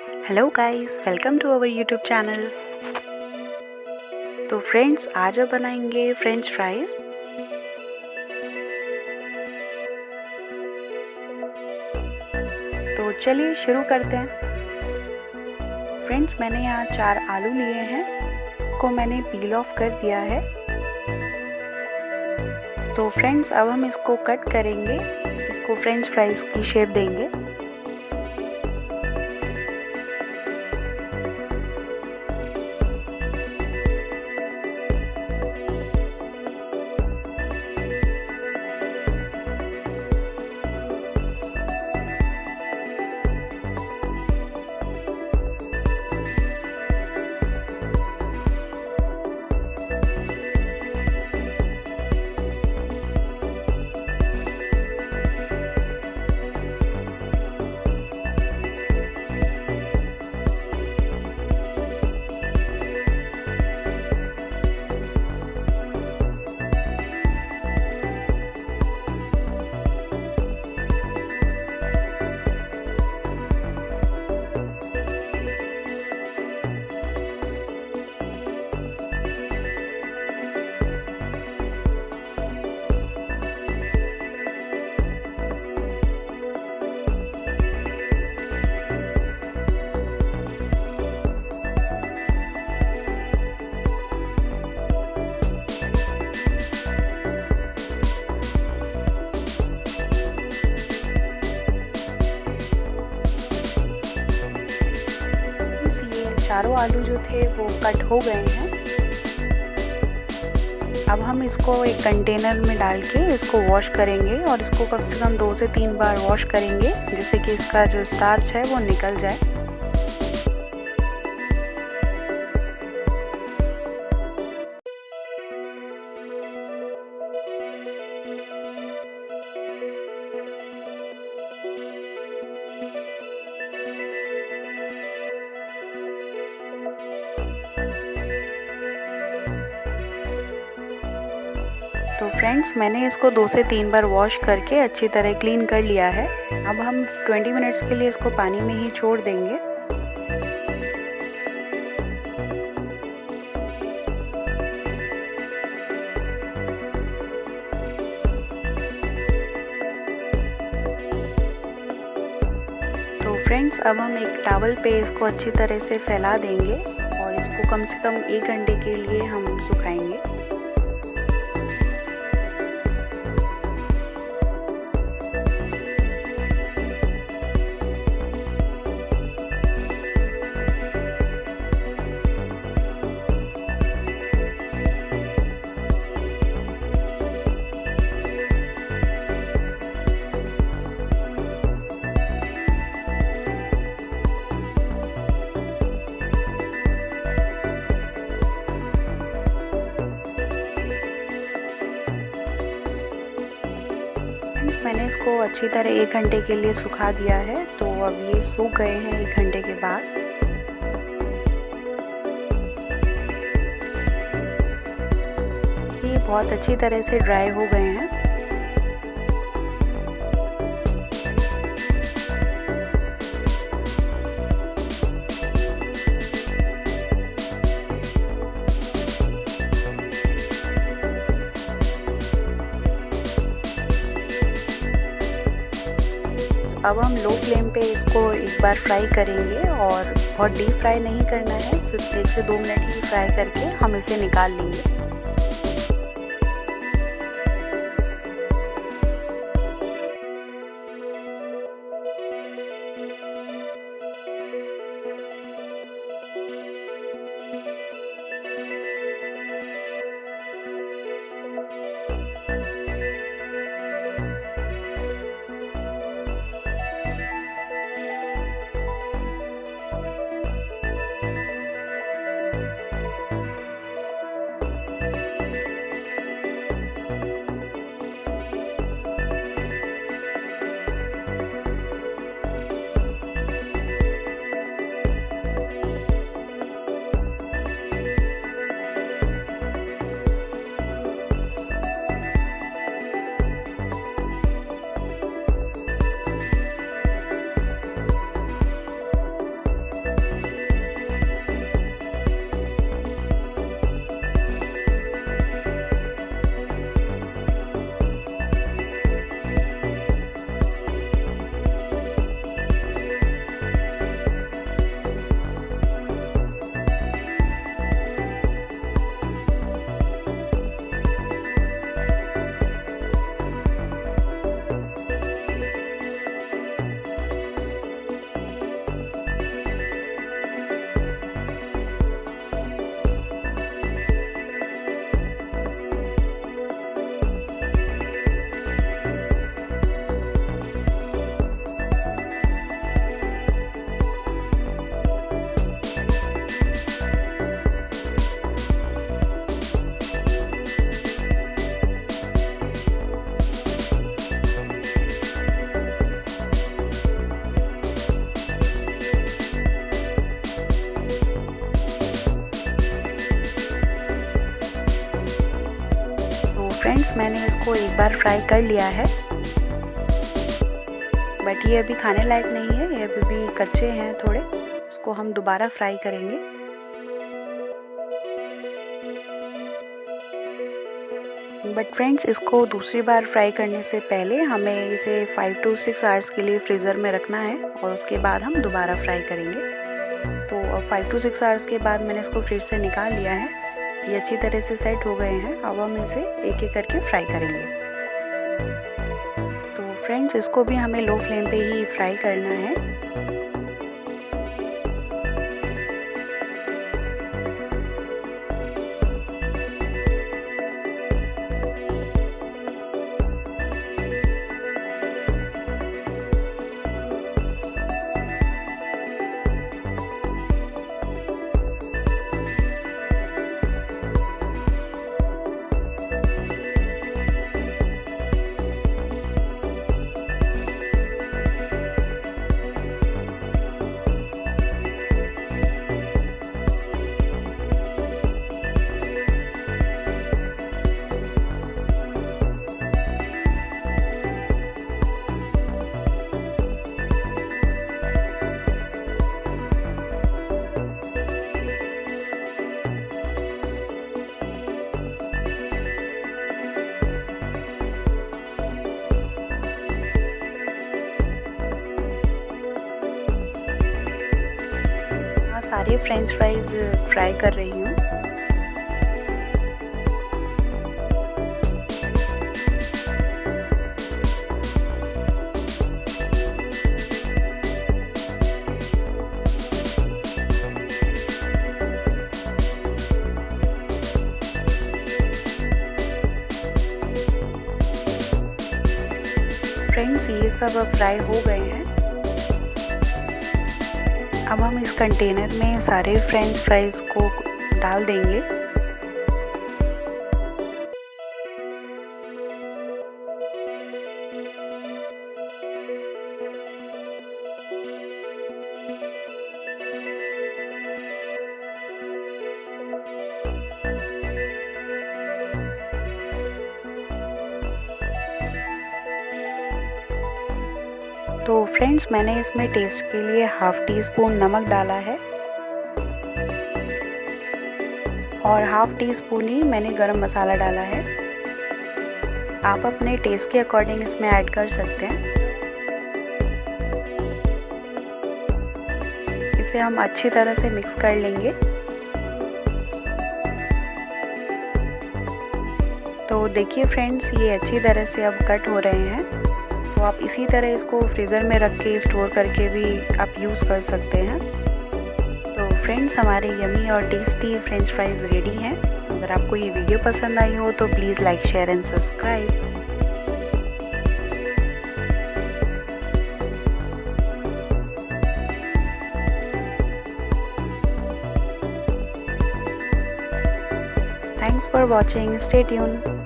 Hello guys, welcome to our YouTube channel. तो friends, आज हम बनाएंगे फ्रेंच फ्राइज़। तो चलिए शुरू करते हैं। फ्रेंड्स, मैंने यहाँ 4 आलू लिए हैं, इसको मैंने पील ऑफ कर दिया है। तो फ्रेंड्स, अब हम इसको कट करेंगे, इसको फ्रेंच फ्राइज़ की शेप देंगे। ये चारों आलू जो थे वो कट हो गए हैं। अब हम इसको एक कंटेनर में डाल के इसको वॉश करेंगे और इसको कम से कम 2 से 3 बार वॉश करेंगे, जिससे कि इसका जो स्टार्च है वो निकल जाए। तो फ्रेंड्स, मैंने इसको 2 से 3 बार वॉश करके अच्छी तरह क्लीन कर लिया है। अब हम 20 मिनट्स के लिए इसको पानी में ही छोड़ देंगे। तो फ्रेंड्स, अब हम एक टॉवल पे इसको अच्छी तरह से फैला देंगे और इसको कम से कम 1 घंटे के लिए हम सुखाएंगे। मैंने इसको अच्छी तरह 1 घंटे के लिए सुखा दिया है। तो अब ये सूख गए हैं 1 घंटे के बाद। ये बहुत अच्छी तरह से ड्राई हो गए हैं। अब हम लो फ्लेम पे इसको एक बार फ्राई करेंगे और बहुत डीप फ्राई नहीं करना है, सिर्फ 1 से 2 मिनट ही फ्राई करके हम इसे निकाल लेंगे। मैंने इसको एक बार फ्राई कर लिया है, बट ये अभी खाने लायक नहीं है, ये अभी भी कच्चे हैं थोड़े, इसको हम दोबारा फ्राई करेंगे। बट फ्रेंड्स, इसको दूसरी बार फ्राई करने से पहले हमें इसे 5 to 6 आवर्स के लिए फ्रीज़र में रखना है और उसके बाद हम दोबारा फ्राई करेंगे। तो अब 5 to 6 आवर्स के बाद मैंने इसको फ्रिज से निकाल लिया है, ये अच्छी तरह से सेट हो गए हैं। अब हम इसे एक एक करके फ्राई करेंगे। तो फ्रेंड्स, इसको भी हमें लो फ्लेम पे ही फ्राई करना है। सारे फ्रेंच फ्राइज़ फ्राई कर रही हूँ। फ्रेंड्स, ये सब फ्राई हो गए हैं। अब हम इस कंटेनर में सारे फ्रेंच फ्राइज़ को डाल देंगे। तो फ्रेंड्स, मैंने इसमें टेस्ट के लिए हाफ़ टी स्पून नमक डाला है और हाफ़ टी स्पून ही मैंने गरम मसाला डाला है। आप अपने टेस्ट के अकॉर्डिंग इसमें ऐड कर सकते हैं। इसे हम अच्छी तरह से मिक्स कर लेंगे। तो देखिए फ्रेंड्स, ये अच्छी तरह से अब कट हो रहे हैं। तो आप इसी तरह इसको फ्रीज़र में रख के स्टोर करके भी आप यूज़ कर सकते हैं। तो फ्रेंड्स, हमारे यमी और टेस्टी फ्रेंच फ्राइज़ रेडी हैं। अगर आपको ये वीडियो पसंद आई हो तो please like, share and subscribe. Thanks for watching. Stay tuned.